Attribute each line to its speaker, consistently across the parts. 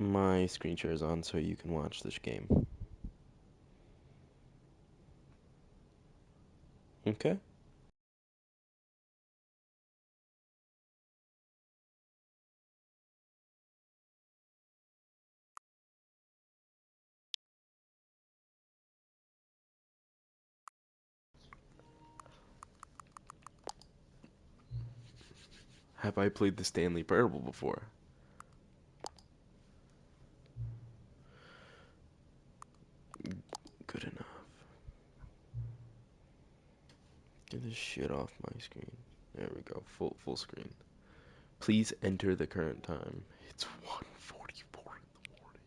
Speaker 1: My screen share is on so you can watch this game. Okay? Have I played the Stanley Parable before? Good enough. Get this shit off my screen. There we go. Full screen. Please enter the current time. It's 1:44 in the morning.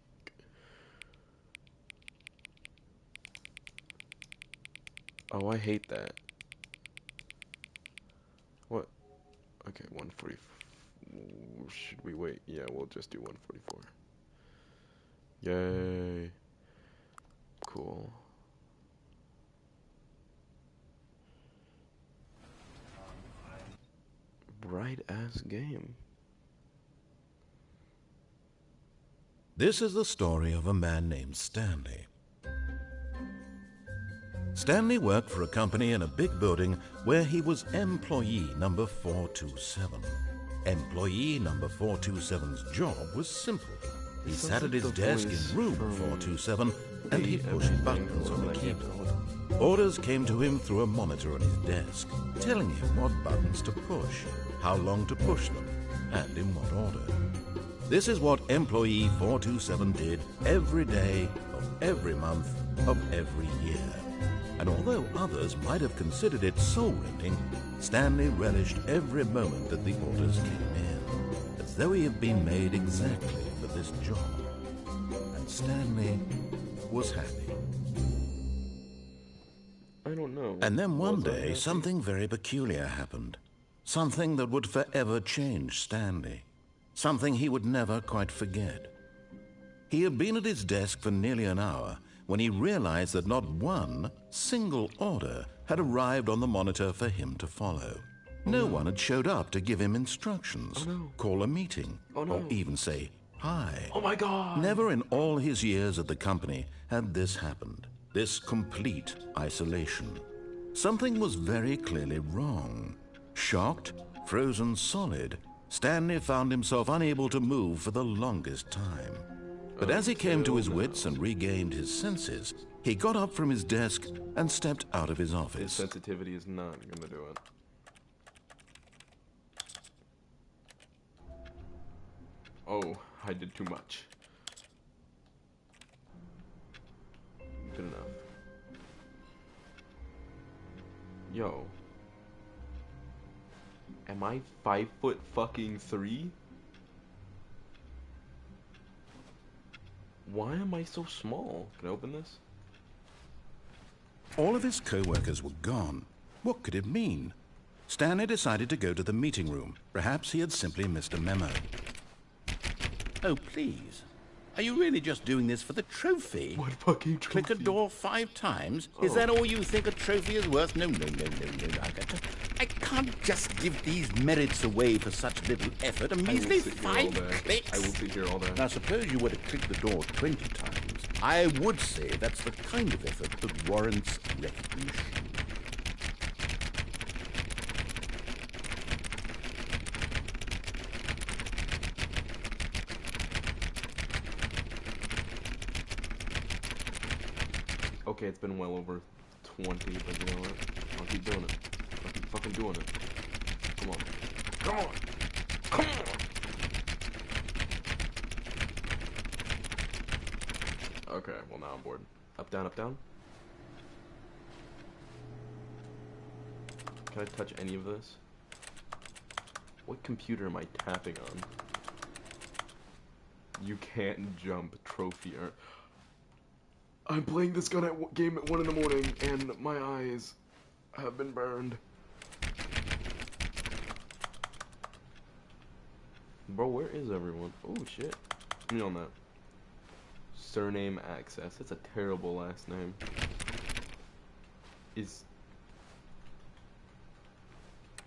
Speaker 1: Oh, I hate that. What? Okay, 1:40. Should we wait? Yeah, we'll just do 1:44. Yay. Cool. Bright ass game.
Speaker 2: This is the story of a man named Stanley. Stanley worked for a company in a big building where he was employee number 427. Employee number 427's job was simple. He sat at his desk in room 427 and he pushed buttons on the keyboard. Orders came to him through a monitor on his desk, telling him what buttons to push, how long to push them, and in what order. This is what employee 427 did every day of every month of every year. And although others might have considered it soul-rending, Stanley relished every moment that the orders came in, as though he had been made exactly for this job. And Stanley was happy.
Speaker 1: I don't know.
Speaker 2: And then one day, something very peculiar happened. Something that would forever change Stanley. Something he would never quite forget. He had been at his desk for nearly an hour when he realized that not one single order had arrived on the monitor for him to follow. No one had showed up to give him instructions, call a meeting, or even say hi.
Speaker 1: Oh my god!
Speaker 2: Never in all his years at the company had this happened. This complete isolation. Something was very clearly wrong. Shocked, frozen solid, Stanley found himself unable to move for the longest time. But as he came to his wits and regained his senses, he got up from his desk and stepped out of his office.
Speaker 1: Sensitivity is not gonna do it. Oh, I did too much. Good enough. Yo. Am I 5'3"? Why am I so small? Can I open this?
Speaker 2: All of his co-workers were gone. What could it mean? Stanley decided to go to the meeting room. Perhaps he had simply missed a memo.
Speaker 3: Oh, please. Are you really just doing this for the trophy?
Speaker 1: What fucking trophy?
Speaker 3: Click a door 5 times? Is that all you think a trophy is worth? No. I can't just give these merits away for such little effort. A measly 5 clicks.
Speaker 1: I will sit here all day.
Speaker 3: Now, suppose you were to click the door 20 times. I would say that's the kind of effort that warrants recognition.
Speaker 1: Okay, it's been well over 20, but you know what? I'll keep doing it. I'll keep fucking doing it. Come on. Come on! Come on! Okay, well now I'm bored. Up, down, up, down. Can I touch any of this? What computer am I tapping on? You can't jump trophy or... I'm playing this game at 1 in the morning, and my eyes have been burned. Bro, where is everyone? Oh, shit. Give me on that. Surname access. That's a terrible last name.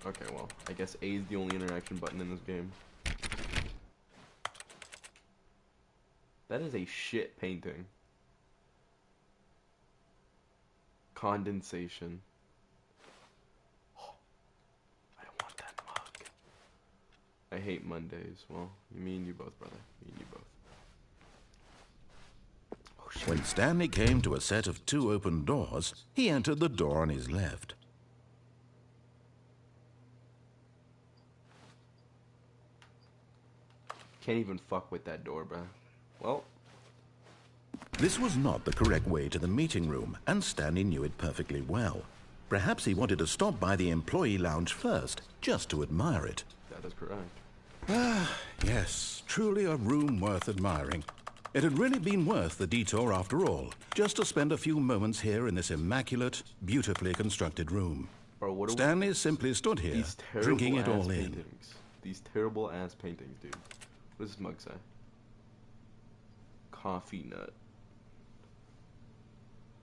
Speaker 1: Okay, well, I guess A is the only interaction button in this game. That is a shit painting. Condensation. Oh, I don't want that mug. I hate Mondays. Well, me and you both, brother. Me and you both. Oh, shit.
Speaker 2: When Stanley came to a set of 2 open doors, he entered the door on his left.
Speaker 1: Can't even fuck with that door, bruh. Well,
Speaker 2: This was not the correct way to the meeting room, and Stanley knew it perfectly well. Perhaps he wanted to stop by the employee lounge first, just to admire it.
Speaker 1: that is correct.
Speaker 2: Yes, truly a room worth admiring. It had really been worth the detour after all, just to spend a few moments here in this immaculate, beautifully constructed room.
Speaker 1: Bro, what are
Speaker 2: Stanley simply stood here, drinking it all in.
Speaker 1: paintings. These terrible ass paintings, dude. What does this mug say? Coffee nut.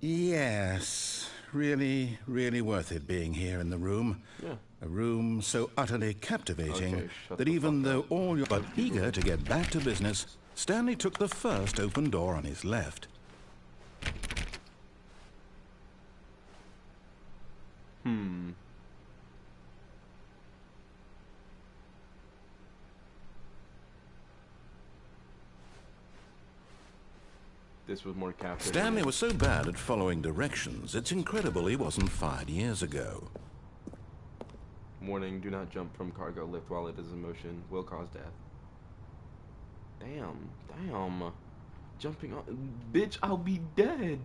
Speaker 2: Yes, really, really worth it being here in the room.
Speaker 1: Yeah.
Speaker 2: A room so utterly captivating
Speaker 1: Okay, shut
Speaker 2: that
Speaker 1: the
Speaker 2: even
Speaker 1: fuck
Speaker 2: though
Speaker 1: up.
Speaker 2: all your... But eager to get back to business, Stanley took the first open door on his left.
Speaker 1: This was more captivating.
Speaker 2: Stanley was so bad at following directions, it's incredible he wasn't fired years ago.
Speaker 1: Warning, do not jump from cargo lift while it is in motion. Will cause death. Damn. Jumping on... Bitch, I'll be dead.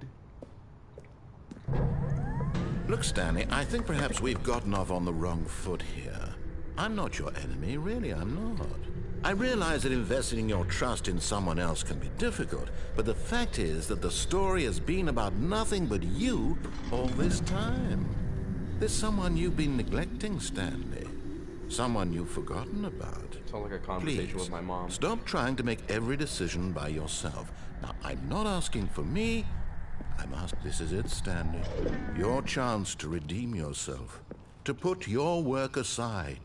Speaker 2: Look, Stanley, I think perhaps we've gotten off on the wrong foot here. I'm not your enemy, really, I'm not. I realize that investing your trust in someone else can be difficult, but the fact is that the story has been about nothing but you all this time. There's someone you've been neglecting, Stanley. Someone you've forgotten about.
Speaker 1: Sounds like a conversation
Speaker 2: Please,
Speaker 1: with my mom.
Speaker 2: stop trying to make every decision by yourself. Now, I'm not asking for me. I'm asking... This is it, Stanley. Your chance to redeem yourself. To put your work aside.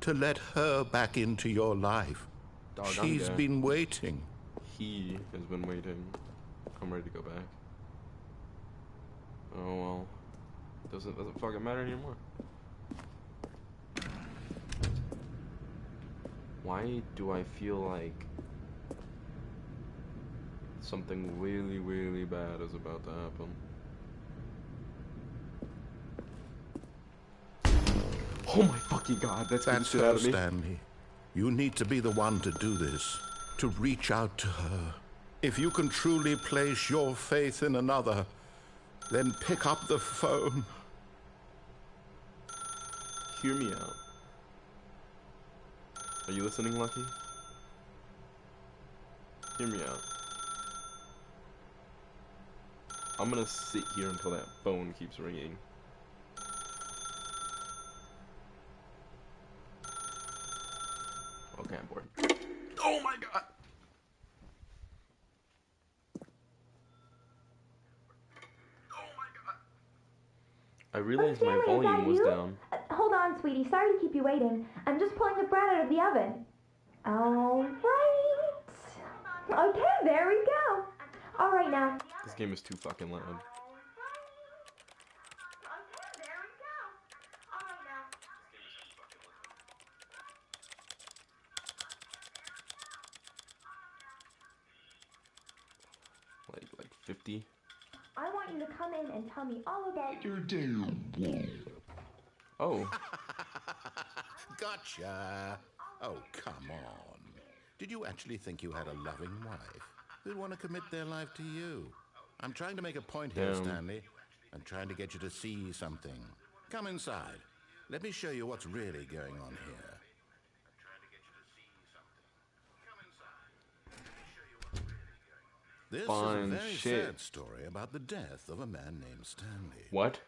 Speaker 2: To let her back into your life.
Speaker 1: Dog, I'm
Speaker 2: She's
Speaker 1: good.
Speaker 2: been waiting.
Speaker 1: He has been waiting. I'm ready to go back. Oh well. Doesn't fucking matter anymore. Why do I feel like something really, really bad is about to happen? Oh my fucking god, that's
Speaker 2: That's
Speaker 1: shit out
Speaker 2: her,
Speaker 1: of me.
Speaker 2: Stanley. You need to be the one to do this. To reach out to her. If you can truly place your faith in another, then pick up the phone.
Speaker 1: Hear me out. Are you listening, Lucky? Hear me out. I'm gonna sit here until that phone keeps ringing. Okay, I'm bored. Oh my god! I realized my
Speaker 4: Stanley, is that
Speaker 1: volume was
Speaker 4: you?
Speaker 1: down.
Speaker 4: Hold on, sweetie. Sorry to keep you waiting. I'm just pulling the bread out of the oven. All right. Okay, there we go. All right now.
Speaker 1: This game is too fucking loud. Like 50.
Speaker 4: I want you to come in and tell me all about your...
Speaker 1: Oh.
Speaker 2: Gotcha. Oh, come on. Did you actually think you had a loving wife who'd want to commit their life to you? I'm trying to make a point here,
Speaker 1: Damn.
Speaker 2: Stanley. I'm trying to get you to see something. Come inside. Let me show you what's really going on here. This is a
Speaker 1: Fine
Speaker 2: very
Speaker 1: shit.
Speaker 2: sad story about the death of a man named Stanley.
Speaker 1: What?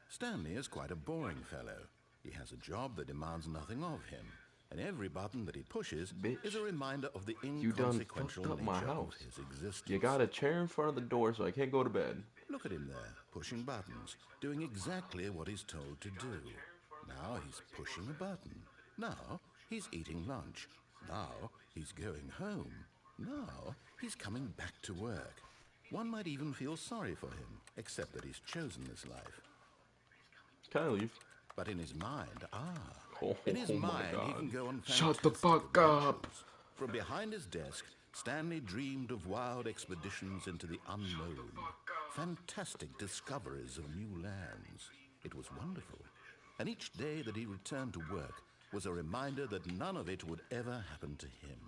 Speaker 2: Stanley is quite a boring fellow. He has a job that demands nothing of him, and every button that he pushes
Speaker 1: Bitch,
Speaker 2: is a reminder of the
Speaker 1: you done
Speaker 2: inconsequential
Speaker 1: fucked up my
Speaker 2: nature of
Speaker 1: house.
Speaker 2: his existence.
Speaker 1: You got a chair in front of the door so I can't go to bed.
Speaker 2: Look at him there, pushing buttons, doing exactly what he's told to do. Now he's pushing a button. Now
Speaker 3: he's eating lunch. Now he's going home. Now he's coming back to work. One might even feel sorry for him, except that he's chosen this life.
Speaker 1: Can I leave?
Speaker 3: But in his mind,
Speaker 1: Oh
Speaker 3: in his
Speaker 1: my
Speaker 3: mind, he
Speaker 1: God.
Speaker 3: can go on
Speaker 1: Shut the
Speaker 3: fantastic
Speaker 1: fuck up.
Speaker 3: adventures. From behind his desk, Stanley dreamed of wild expeditions into the unknown, fantastic discoveries of new lands. It was wonderful. And each day that he returned to work was a reminder that none of it would ever happen to him.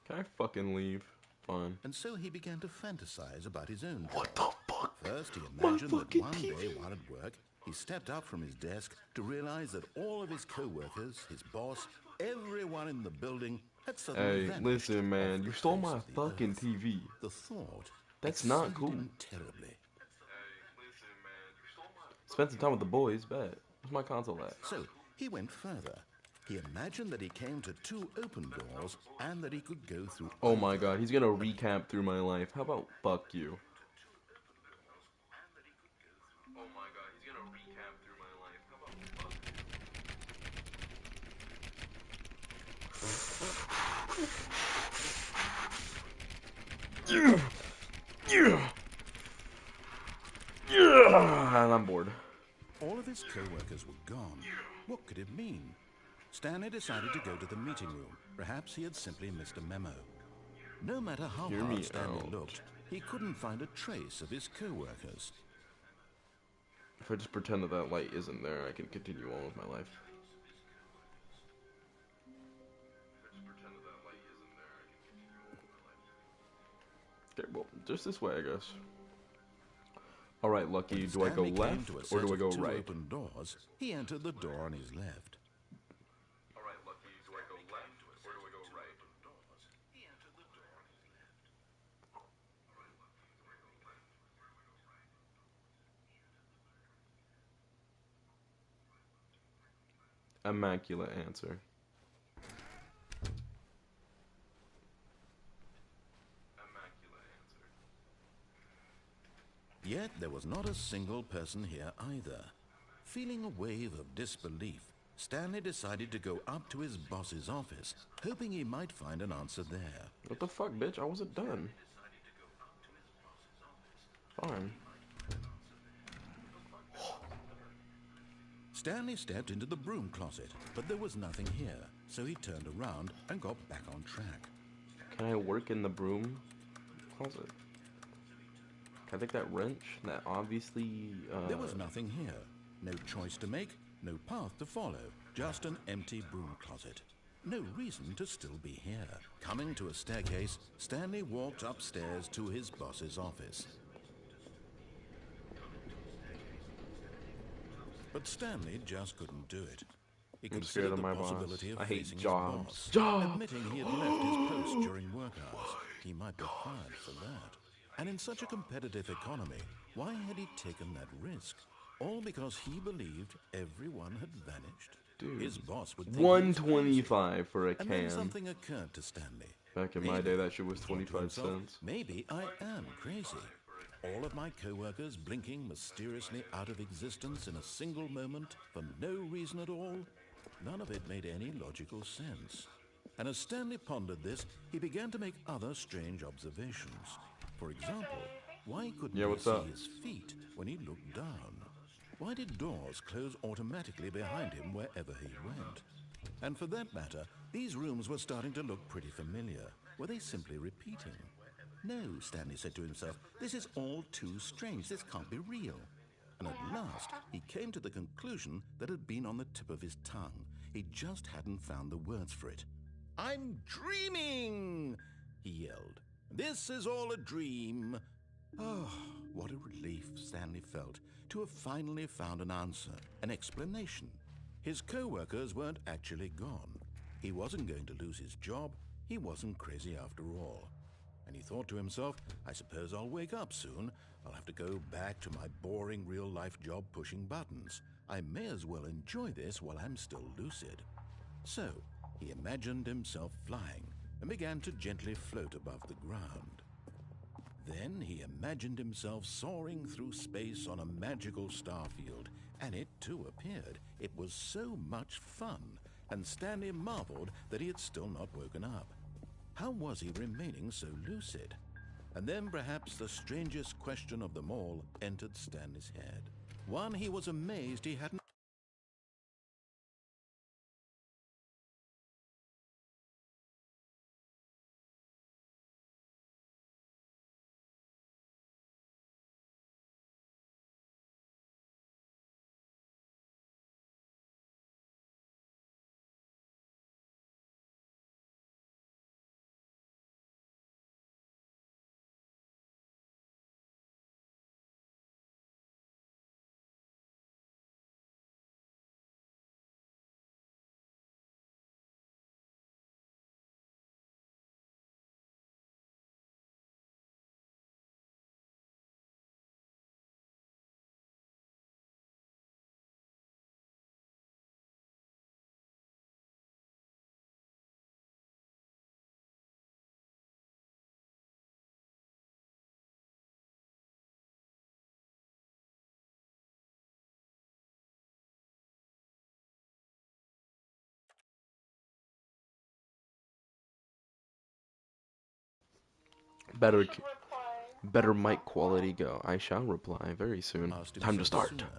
Speaker 1: Can I fucking leave? Fine.
Speaker 3: And so he began to fantasize about his own job.
Speaker 1: What the fuck?
Speaker 3: First, he imagined that
Speaker 1: fucking
Speaker 3: one
Speaker 1: TV.
Speaker 3: day while at work, he stepped up from his desk to realize that all of his co-workers, his boss, everyone in the building had suddenly
Speaker 1: Hey,
Speaker 3: vanished
Speaker 1: listen, man.
Speaker 3: off
Speaker 1: You
Speaker 3: the
Speaker 1: stole
Speaker 3: face
Speaker 1: my
Speaker 3: of the
Speaker 1: fucking
Speaker 3: earth.
Speaker 1: TV.
Speaker 3: The thought
Speaker 1: That's not
Speaker 3: excited
Speaker 1: cool.
Speaker 3: him terribly.
Speaker 1: Spend some time with the boys, bet. Where's my console at?
Speaker 3: So he went further. He imagined that he came to 2 open doors and that he could go through.
Speaker 1: Oh my god, he's gonna recap through my life. How about fuck you? Oh my god, he's gonna recap through my life. How about fuck you? Yeah! And I'm bored.
Speaker 3: All of his co-workers were gone. What could it mean? Stanley decided to go to the meeting room. Perhaps he had simply missed a memo. No matter how
Speaker 1: Hear me
Speaker 3: hard Stanley
Speaker 1: out.
Speaker 3: looked, he couldn't find a trace of his co-workers.
Speaker 1: If I just pretend that that light isn't there, I can continue on with my life. Okay, well, just this way, I guess. Alright, Lucky,
Speaker 3: When
Speaker 1: do I go
Speaker 3: Stanley came
Speaker 1: left
Speaker 3: to a
Speaker 1: or
Speaker 3: set
Speaker 1: do I
Speaker 3: of
Speaker 1: go
Speaker 3: 2
Speaker 1: right?
Speaker 3: open doors, he entered the door on his left.
Speaker 1: Alright, Lucky, do I go left or do I go right? Immaculate answer.
Speaker 3: Yet there was not a single person here either. Feeling a wave of disbelief, Stanley decided to go up to his boss's office, hoping he might find an answer there.
Speaker 1: What the fuck, bitch? I wasn't done. Fine.
Speaker 3: Stanley stepped into the broom closet, but there was nothing here, so he turned around and got back on track.
Speaker 1: Can I work in the broom closet? Can I take that wrench? That obviously,
Speaker 3: There was nothing here. No choice to make, no path to follow, just an empty broom closet. No reason to still be here. Coming to a staircase, Stanley walked upstairs to his boss's office. But Stanley just couldn't do it. He
Speaker 1: I'm scared
Speaker 3: considered
Speaker 1: of
Speaker 3: the
Speaker 1: my boss.
Speaker 3: possibility of
Speaker 1: I hate
Speaker 3: facing
Speaker 1: jobs.
Speaker 3: his boss,
Speaker 1: Job!
Speaker 3: admitting he had left his post during work hours. He might be fired for that. And in such a competitive economy, why had he taken that risk? All because he believed everyone had vanished.
Speaker 1: Dude,
Speaker 3: His boss would think he was crazy.
Speaker 1: 125 for a
Speaker 3: And then
Speaker 1: can.
Speaker 3: something occurred to Stanley.
Speaker 1: Back in my
Speaker 3: Maybe,
Speaker 1: day, that shit was
Speaker 3: he thought to
Speaker 1: 25
Speaker 3: himself,
Speaker 1: cents.
Speaker 3: Maybe I am crazy. All of my co-workers blinking mysteriously out of existence in a single moment for no reason at all. None of it made any logical sense. And as Stanley pondered this, he began to make other strange observations. For example, why couldn't
Speaker 1: Yeah,
Speaker 3: he
Speaker 1: what's
Speaker 3: see
Speaker 1: up?
Speaker 3: his feet when he looked down? Why did doors close automatically behind him wherever he went? And for that matter, these rooms were starting to look pretty familiar. Were they simply repeating? No, Stanley said to himself, this is all too strange. This can't be real. And at last, he came to the conclusion that had been on the tip of his tongue. He just hadn't found the words for it. I'm dreaming, he yelled. This is all a dream. Oh, what a relief Stanley felt to have finally found an answer, an explanation. His co-workers weren't actually gone. He wasn't going to lose his job. He wasn't crazy after all. And he thought to himself, I suppose I'll wake up soon. I'll have to go back to my boring real-life job pushing buttons. I may as well enjoy this while I'm still lucid. So, he imagined himself flying and began to gently float above the ground. Then he imagined himself soaring through space on a magical starfield, and it too appeared. It was so much fun, and Stanley marveled that he had still not woken up. How was he remaining so lucid? And then perhaps the strangest question of them all entered Stanley's head. One he was amazed he hadn't.
Speaker 1: Better mic quality go. I shall reply very soon.
Speaker 3: Asked
Speaker 1: Time to
Speaker 3: himself
Speaker 1: start.
Speaker 3: sooner,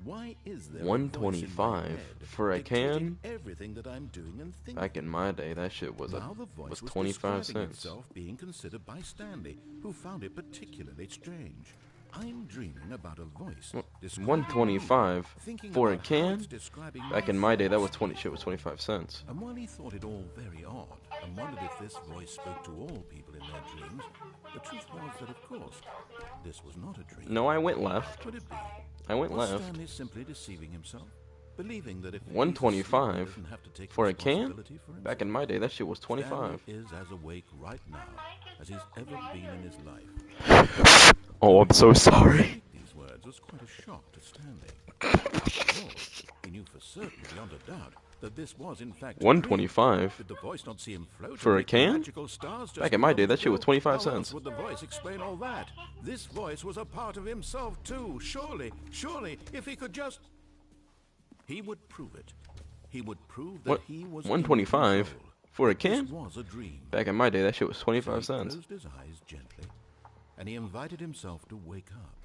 Speaker 3: why is there a voice in my
Speaker 1: 125
Speaker 3: head
Speaker 1: for a
Speaker 3: dictating
Speaker 1: can.
Speaker 3: everything that I'm doing and thinking?
Speaker 1: Back in my day, that shit was
Speaker 3: Now the voice was
Speaker 1: 25
Speaker 3: describing
Speaker 1: cents.
Speaker 3: itself being considered by Stanley, who found it particularly strange. I'm dreaming about a voice. describing
Speaker 1: 125
Speaker 3: me, thinking
Speaker 1: for a
Speaker 3: about how it's
Speaker 1: can.
Speaker 3: describing
Speaker 1: Back in my day, that was 25 cents.
Speaker 3: And while he thought it all very odd, and wondered if this voice spoke to all people in their dreams, the truth was that, of course, this was not a dream.
Speaker 1: No, I went left.
Speaker 3: Could it be?
Speaker 1: I went
Speaker 3: Was
Speaker 1: left.
Speaker 3: Stanley simply deceiving himself? Believing that if he's
Speaker 1: 125
Speaker 3: asleep, he doesn't have to take
Speaker 1: for a can.
Speaker 3: responsibility for himself?
Speaker 1: Back in my day, that shit was
Speaker 3: Stanley
Speaker 1: 25.
Speaker 3: is as awake right now as he's ever been in his life.
Speaker 1: Oh, I'm so sorry.
Speaker 3: These words was quite a shock to Stanley. Of course, he knew for certain, beyond a doubt, that this was in fact a
Speaker 1: 125
Speaker 3: dream. Did the voice not see him float
Speaker 1: for a
Speaker 3: amid the
Speaker 1: can?
Speaker 3: magical stars just
Speaker 1: Back in my day,
Speaker 3: above
Speaker 1: that
Speaker 3: the
Speaker 1: shit was
Speaker 3: hill?
Speaker 1: 25
Speaker 3: How else
Speaker 1: cents.
Speaker 3: would the voice explain all that? This voice was a part of himself too. Surely, if he could just... He would prove it. He would prove that
Speaker 1: What?
Speaker 3: he was
Speaker 1: 125
Speaker 3: in control.
Speaker 1: for a
Speaker 3: This
Speaker 1: can?
Speaker 3: was a dream.
Speaker 1: Back in my day, that shit was
Speaker 3: So
Speaker 1: 25
Speaker 3: he
Speaker 1: cents.
Speaker 3: closed his eyes gently, and he invited himself to wake up.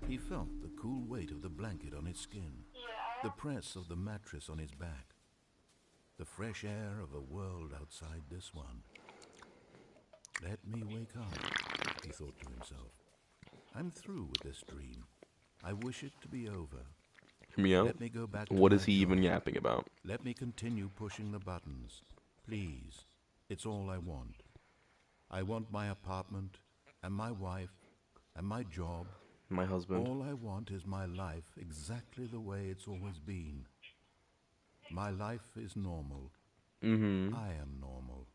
Speaker 3: He felt the cool weight of the blanket on his skin, the press of the mattress on his back, the fresh air of a world outside this one. Let me wake up, he thought to himself. I'm through with this dream. I wish it to be over.
Speaker 1: Hear me out.
Speaker 3: Let me go back to
Speaker 1: What
Speaker 3: my
Speaker 1: is he even
Speaker 3: job.
Speaker 1: yapping about?
Speaker 3: Let me continue pushing the buttons. Please. It's all I want. I want my apartment, and my wife, and my job.
Speaker 1: My husband.
Speaker 3: All I want is my life exactly the way it's always been. My life is normal.
Speaker 1: Mm-hmm.
Speaker 3: I am normal.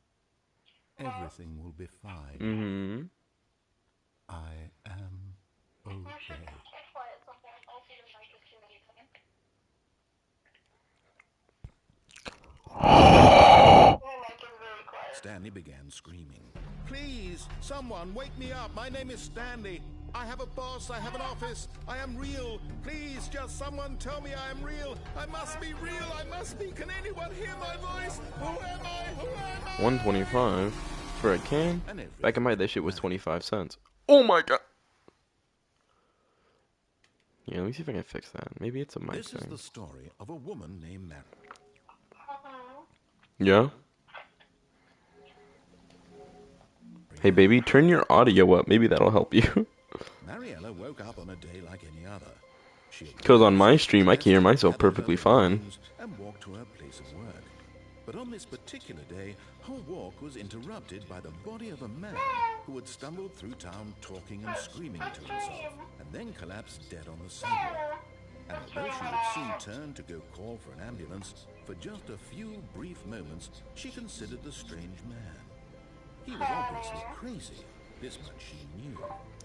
Speaker 3: Everything will be fine.
Speaker 1: Mm-hmm.
Speaker 3: I am okay. Stanley began screaming. Please, someone, wake me up. My name is Stanley. I have a boss. I have an office. I am real. Please, just someone tell me I am real. I must be real. I must be. Can anyone hear my voice? Who am I? Who am I?
Speaker 1: 125 for a can.
Speaker 3: And everything
Speaker 1: Back in my day, that shit was 25 cents. Oh my god. Yeah, let me see if I can fix that. Maybe it's a mic
Speaker 3: This is
Speaker 1: thing.
Speaker 3: the story of a woman named Mary.
Speaker 1: Yeah? Hey baby, turn your audio up. Maybe that'll help you.
Speaker 3: Mariella woke up on a day like any other. She had
Speaker 1: 'Cause on my stream, I can hear
Speaker 3: gathered
Speaker 1: myself
Speaker 3: her
Speaker 1: perfectly fine.
Speaker 3: belongings and walked to her place of work. But on this particular day, her walk was interrupted by the body of a man who had stumbled through town talking and screaming to himself, and then collapsed dead on the sidewalk. And although she would soon turn to go call for an ambulance, for just a few brief moments, she considered the strange man. He was obviously crazy. This much she knew.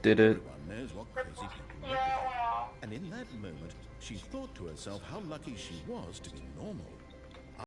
Speaker 1: Did it?
Speaker 3: Everyone knows what crazy people look like. And in that moment, she thought to herself how lucky she was to be normal.